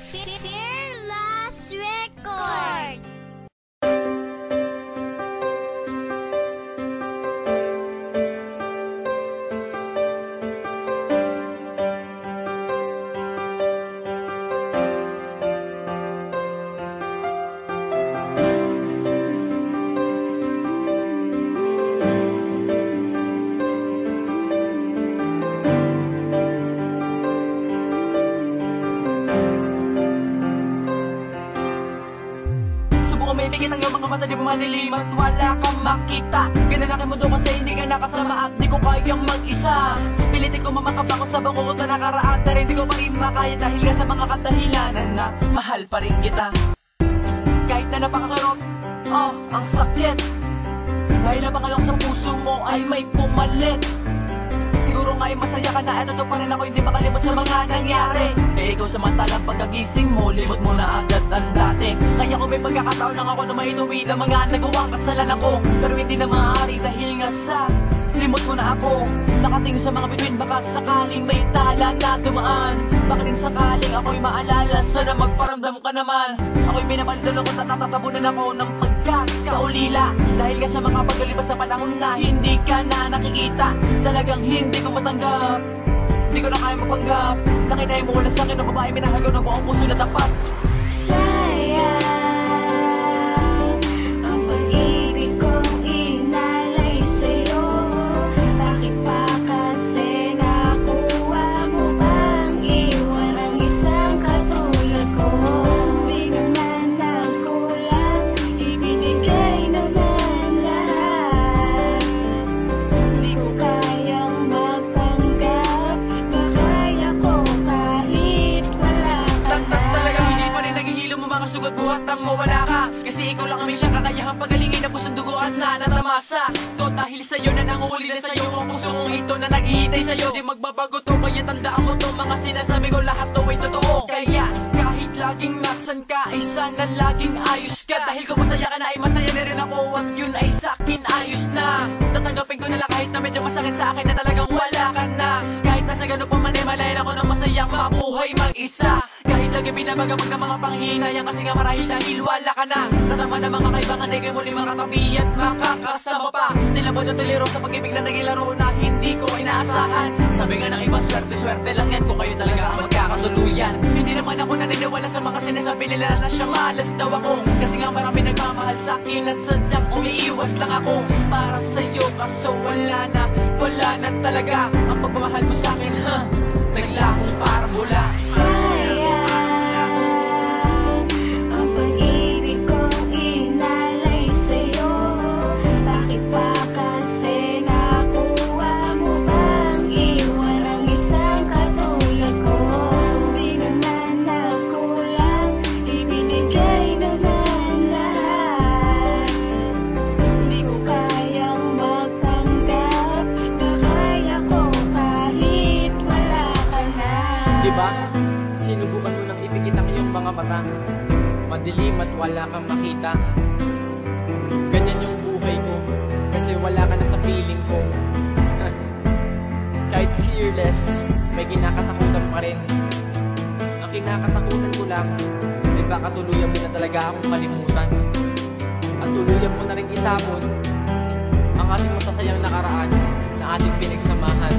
Fearless Record. Umipikit ang iyong mga mata, di ba madilim at wala kang makita. Ganun aking mundo kasi hindi ka nakasama at di ko kayang mag-isa. Pilitin ko mamakapakot sa bangkot na nakaraan, pero hindi ko pa rin makaya dahil nga sa mga kadahilanan na mahal pa rin kita. Kahit na napakakirot, ang sakit, dahil ang pangalok sa puso mo ay may pumalit. Siguro nga ay masaya ka na, eto to pa rin ako, hindi makalimot sa mga nangyari. Ikaw samantalang pagkagising mo, limot mo na agad ang dati. Kaya kung may pagkakataon lang ako na mainuwi na mga nagawang kasalanan ko, pero hindi na maaari dahil nga sa limot mo na ako. Nakatingin sa mga bituin, baka sakaling may tala na dumaan. Baka din sakaling ako'y maalala, sana magparamdam ka naman. Ako'y binabalitan ako, natatabunan ako ng pagkakaulila. Dahil nga sa mga paglilipas na panahon na hindi ka na nakikita. Talagang hindi ko matanggap, hindi ko na kaya mapanggap. Nakinay mo wala sa'kin ng babae, minahagaw ng buong puso na tapat. Sayang ang pag-ibig kong inalay sa'yo. Bakit pa kasi nakuha mo bang iwan ang isang katulad ko? Di naman nagkulang, ibinigay naman lahat. Di ko kayang magpanggap, makaya ko kahit wala ka na. Talagang hindi pa rin naghihilo mo mga sugat buhat ang mawala ka. Kasi ikaw lang kami siyang kakayahang pagalingin na pusong duguan na natamasa to. Dahil sa'yo na nanguhuli na sa'yo ang puso kong ito na naghihintay sa'yo. Di magbabago to, kaya tandaan mo to, mga sinasabi ko lahat to ay totoo. Kaya kahit laging nasan ka ay sana laging ayos ka. Dahil kung masaya ka na ay masaya na rin ako, at yun ay sa'kin ayos na. Tatanggapin ko na lang kahit na medyo masakit sa akin na talagang wala ka na. Kahit na sa ganun pa man ay malayan ako ng masayang mabuhay mag-isa. Kahit lagi binabagabag ng mga panghihinayang kasi nga marahil dahil wala ka na. Natama na mga kaibangan ay kayo muli makatabi at makakasama pa. Nilabot at tiliro sa pag-ibig na naging laro na hindi ko inaasahan. Sabi nga ng iba, swerte-swerte lang yan kung kayo talaga ang magkakatuluyan. Hindi naman ako naniniwala sa mga sinasabi nila na siya malas daw ako. Kasi nga marami nagmamahal sa akin at sadyang umiiwas lang ako para sa'yo. Kaso wala na talaga ang pagmamahal mo sa akin, naglakong parang bula. Ang pag-ibig kong inalay sa'yo. Bakit pa kasi nakuha mo bang iwan ang isang katulad ko? Di naman nagkulang, ibinigay naman lahat. Di ko kayang magpanggap, makaya ko kahit wala ka na. Diba? Sinubukan mo nang ipikit ang iyong mga mata, madilim at wala kang makita. Ganyan yung buhay ko, kasi wala ka na sa piling ko. Kahit fearless, may kinakatakutan pa rin. Ang kinakatakutan ko lang, di ba tuluyan mo na talaga akong kalimutan, at tuluyan mo na rin itapon ang ating masasayang nakaraan na ating pinagsamahan.